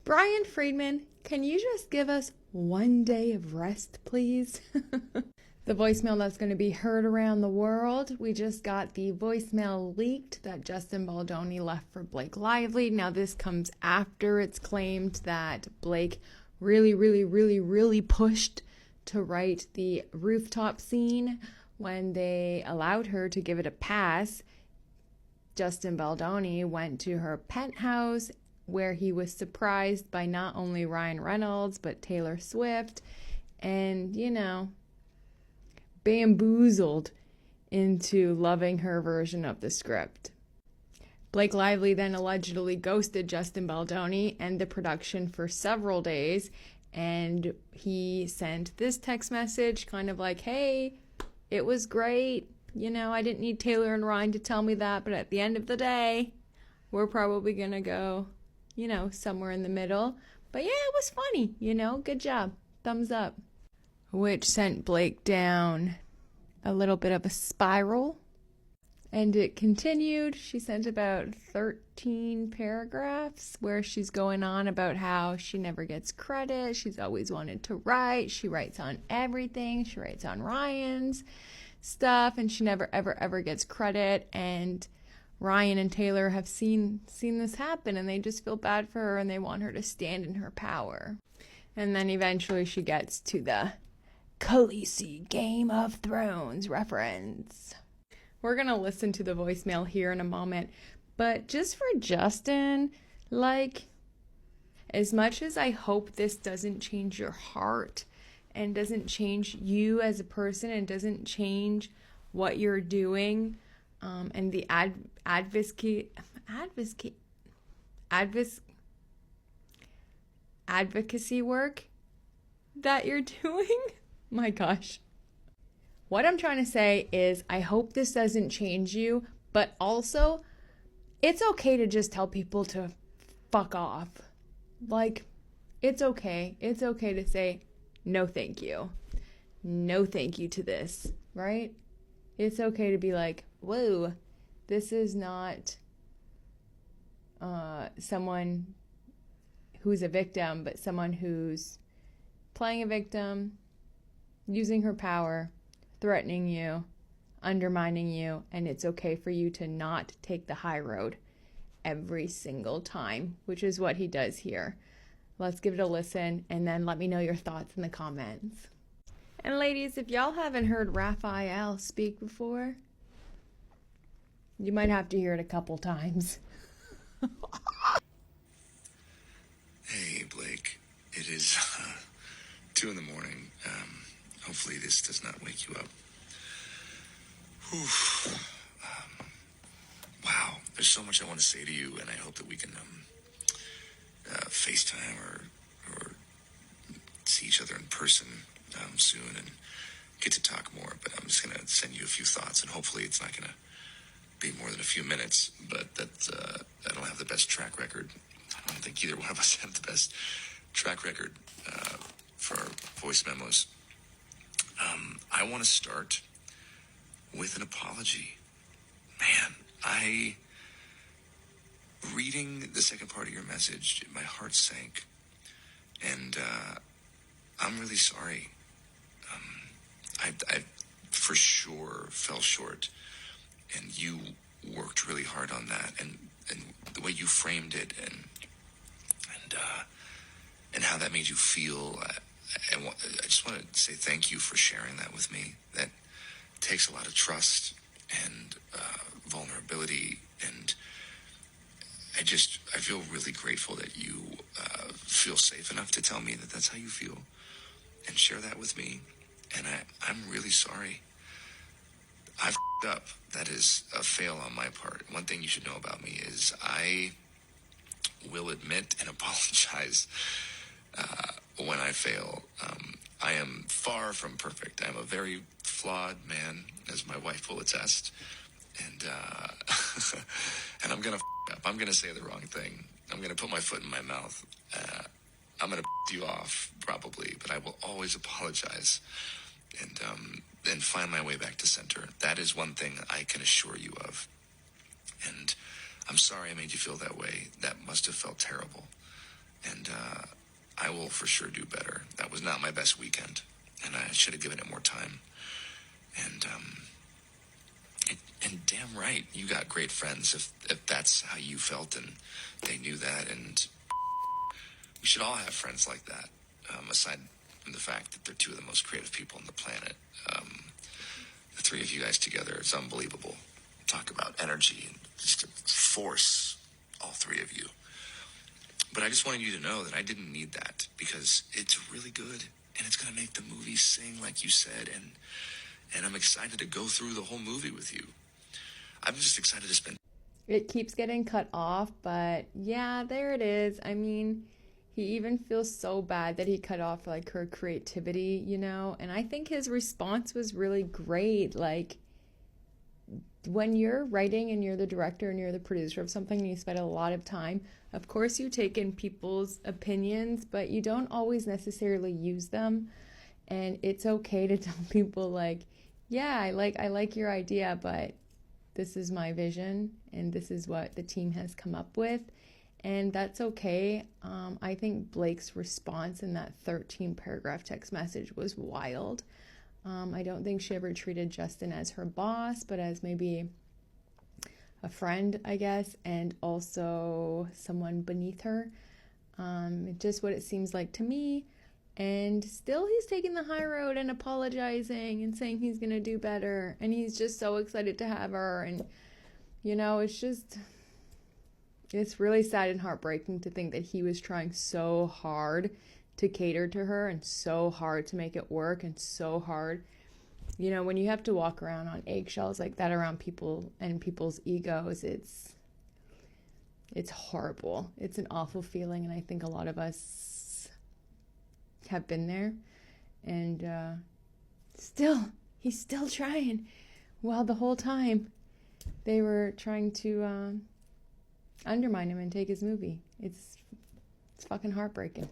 Brian Friedman, can you just give us one day of rest, please? The voicemail that's going to be heard around the world. We just got the voicemail leaked that Justin Baldoni left for Blake Lively. Now this comes after it's claimed that Blake really pushed to write the rooftop scene. When they allowed her to give it a pass, Justin Baldoni went to her penthouse where he was surprised by not only Ryan Reynolds but Taylor Swift, and bamboozled into loving her version of the script. Blake Lively then allegedly ghosted Justin Baldoni and the production for several days, and he sent this text message kind of like, hey, it was great. I didn't need Taylor and Ryan to tell me that, but at the end of the day, we're probably going to go, somewhere in the middle. But yeah, it was funny, good job. Thumbs up. Which sent Blake down a little bit of a spiral. And it continued. She sent about 13 paragraphs where she's going on about how she never gets credit. She's always wanted to write. She writes on everything. She writes on Ryan's stuff, and she never, ever gets credit. And Ryan and Taylor have seen this happen, and they just feel bad for her, and they want her to stand in her power. And then eventually she gets to the Khaleesi Game of Thrones reference. We're going to listen to the voicemail here in a moment. But just for Justin, as much as I hope this doesn't change your heart and doesn't change you as a person and doesn't change what you're doing, and the advocacy work that you're doing, my gosh. What I'm trying to say is I hope this doesn't change you, but also it's okay to just tell people to fuck off. It's okay. It's okay to say no thank you. No thank you to this, right? It's okay to be like, whoa, this is not someone who's a victim, but someone who's playing a victim, using her power, threatening you, undermining you, and it's okay for you to not take the high road every single time, which is what he does here. Let's give it a listen, and then let me know your thoughts in the comments. And ladies, if y'all haven't heard Raphael speak before, you might have to hear it a couple times. Hey, Blake. It is 2 in the morning. Hopefully this does not wake you up. Wow. There's so much I want to say to you, and I hope that we can FaceTime or see each other in person soon and get to talk more. But I'm just going to send you a few thoughts, and hopefully it's not going to be more than a few minutes. But I don't have the best track record. I don't think either one of us have the best track record for our voice memos. I want to start with an apology. Man, reading the second part of your message, my heart sank. And I'm really sorry. I for sure fell short. And you worked really hard on that. And the way you framed it and how that made you feel, I just want to say thank you for sharing that with me. That takes a lot of trust and vulnerability, and I feel really grateful that you feel safe enough to tell me that that's how you feel and share that with me. And I'm really sorry. I f***ed up. That is a fail on my part. One thing you should know about me is I will admit and apologize when I fail. I am far from perfect. I'm a very flawed man, as my wife will attest. And and I'm going to f*** up. I'm going to say the wrong thing. I'm going to put my foot in my mouth. I'm going to you off, probably, but I will always apologize and find my way back to center. That is one thing I can assure you of. And I'm sorry I made you feel that way. That must have felt terrible. And I will for sure do better. That was not my best weekend, and I should have given it more time. And and damn right, you got great friends if that's how you felt and they knew that. And we should all have friends like that, aside from the fact that they're two of the most creative people on the planet. The three of you guys together, it's unbelievable. Talk about energy and just a force, all three of you. But I just wanted you to know that I didn't need that, because it's really good, and it's going to make the movie sing like you said, and I'm excited to go through the whole movie with you. I'm just excited to spend... It keeps getting cut off, but yeah, there it is. I mean, he even feels so bad that he cut off like her creativity, you know? And I think his response was really great. Like, when you're writing and you're the director and you're the producer of something and you spend a lot of time, of course you take in people's opinions, but you don't always necessarily use them. And it's okay to tell people like, yeah, I like your idea, but this is my vision and this is what the team has come up with. And that's okay. I think Blake's response in that 13-paragraph text message was wild. I don't think she ever treated Justin as her boss, but as maybe a friend, I guess, and also someone beneath her. Just what it seems like to me. And still he's taking the high road and apologizing and saying he's going to do better. And he's just so excited to have her. And, you know, it's really sad and heartbreaking to think that he was trying so hard to cater to her and so hard to make it work and so hard. You know, when you have to walk around on eggshells like that around people and people's egos, it's horrible. It's an awful feeling, and I think a lot of us have been there. And he's still trying. Well, the whole time they were trying to undermine him and take his movie. It's fucking heartbreaking.